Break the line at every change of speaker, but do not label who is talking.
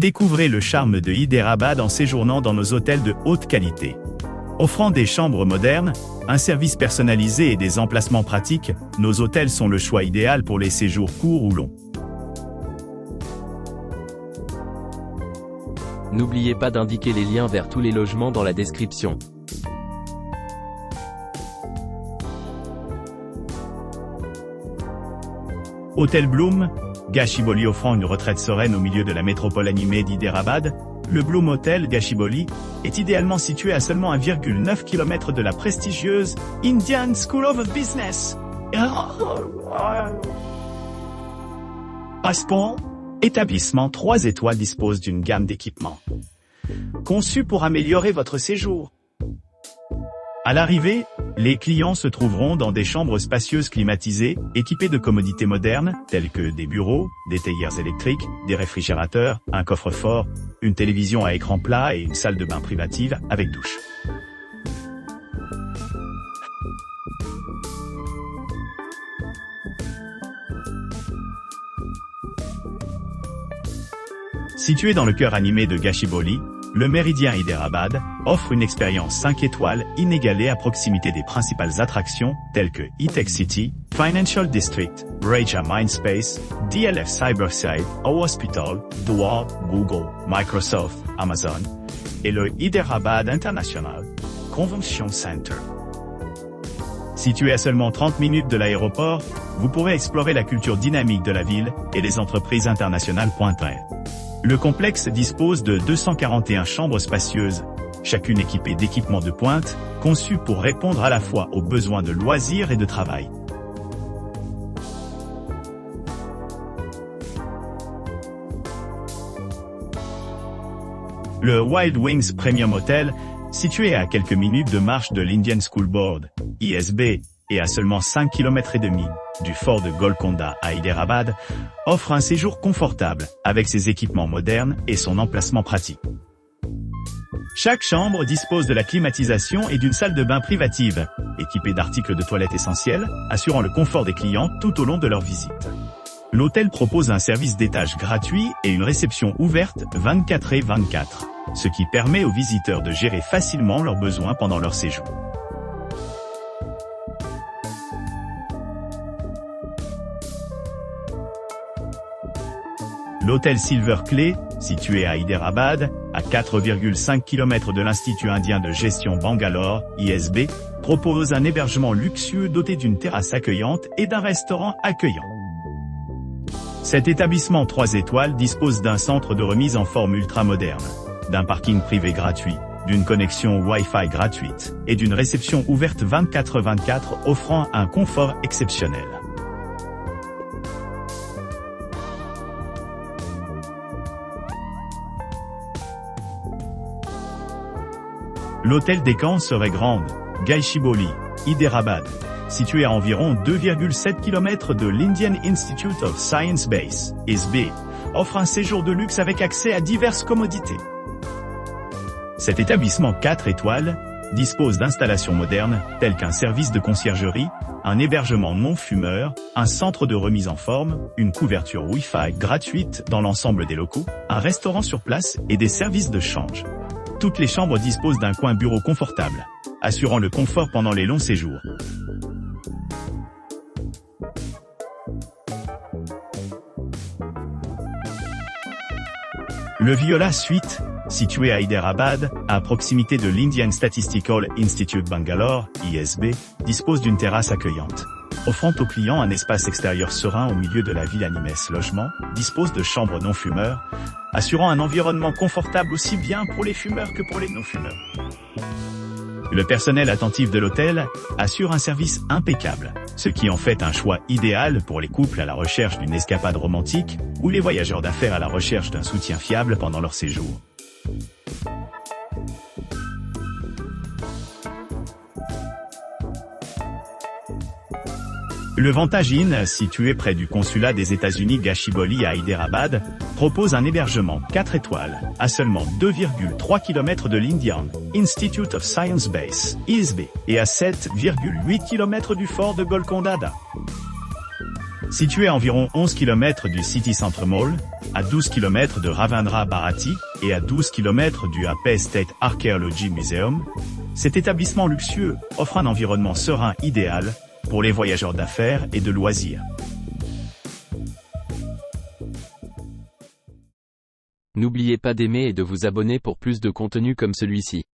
Découvrez le charme de Hyderabad en séjournant dans nos hôtels de haute qualité. Offrant des chambres modernes, un service personnalisé et des emplacements pratiques, nos hôtels sont le choix idéal pour les séjours courts ou longs.
N'oubliez pas d'indiquer les liens vers tous les logements dans la description.
Hôtel Bloom, Gachibowli offrant une retraite sereine au milieu de la métropole animée d'Hyderabad, le Bloom Hotel Gachibowli est idéalement situé à seulement 1,9 km de la prestigieuse Indian School of Business. Aspon, établissement 3 étoiles dispose d'une gamme d'équipements conçus pour améliorer votre séjour. À l'arrivée, les clients se trouveront dans des chambres spacieuses climatisées, équipées de commodités modernes, telles que des bureaux, des théières électriques, des réfrigérateurs, un coffre-fort, une télévision à écran plat et une salle de bain privative avec douche. Situé dans le cœur animé de Gachibowli, le Méridien Hyderabad offre une expérience 5 étoiles inégalée à proximité des principales attractions telles que E-Tech City, Financial District, Raja Mindspace, DLF Cyberside, Hospital, Dua, Google, Microsoft, Amazon et le Hyderabad International Convention Center. Situé à seulement 30 minutes de l'aéroport, vous pourrez explorer la culture dynamique de la ville et les entreprises internationales pointées. Le complexe dispose de 241 chambres spacieuses, chacune équipée d'équipements de pointe, conçus pour répondre à la fois aux besoins de loisirs et de travail. Le Wild Wings Premium Hotel, situé à quelques minutes de marche de l'Indian School Board, ISB, et à seulement 5,5 km du fort de Golconda à Hyderabad, offre un séjour confortable avec ses équipements modernes et son emplacement pratique. Chaque chambre dispose de la climatisation et d'une salle de bain privative, équipée d'articles de toilette essentiels, assurant le confort des clients tout au long de leur visite. L'hôtel propose un service d'étage gratuit et une réception ouverte 24/24, ce qui permet aux visiteurs de gérer facilement leurs besoins pendant leur séjour. L'hôtel Silver Clay, situé à Hyderabad, à 4,5 km de l'Institut indien de gestion Bangalore, ISB, propose un hébergement luxueux doté d'une terrasse accueillante et d'un restaurant accueillant. Cet établissement 3 étoiles dispose d'un centre de remise en forme ultramoderne, d'un parking privé gratuit, d'une connexion Wi-Fi gratuite et d'une réception ouverte 24/24 offrant un confort exceptionnel. L'hôtel Deccan serait grande, Gachibowli, Hyderabad, situé à environ 2,7 km de l'Indian Institute of Science Base, ISB, offre un séjour de luxe avec accès à diverses commodités. Cet établissement 4 étoiles dispose d'installations modernes telles qu'un service de conciergerie, un hébergement non-fumeur, un centre de remise en forme, une couverture Wi-Fi gratuite dans l'ensemble des locaux, un restaurant sur place et des services de change. Toutes les chambres disposent d'un coin bureau confortable, assurant le confort pendant les longs séjours. Le Viola Suite, situé à Hyderabad, à proximité de l'Indian Statistical Institute Bangalore, ISB, dispose d'une terrasse accueillante. Offrant aux clients un espace extérieur serein au milieu de la ville animée, ce logement dispose de chambres non-fumeurs, assurant un environnement confortable aussi bien pour les fumeurs que pour les non-fumeurs. Le personnel attentif de l'hôtel assure un service impeccable, ce qui en fait un choix idéal pour les couples à la recherche d'une escapade romantique ou les voyageurs d'affaires à la recherche d'un soutien fiable pendant leur séjour. Le Vantage Inn, situé près du consulat des États-Unis Gachibowli à Hyderabad, propose un hébergement 4 étoiles, à seulement 2,3 km de l'Indian Institute of Science Base, ISB, et à 7,8 km du fort de Golconda. Situé à environ 11 km du City Centre Mall, à 12 km de Ravindra Bharati et à 12 km du Ape State Archaeology Museum, cet établissement luxueux offre un environnement serein idéal pour les voyageurs d'affaires et de loisirs.
N'oubliez pas d'aimer et de vous abonner pour plus de contenu comme celui-ci.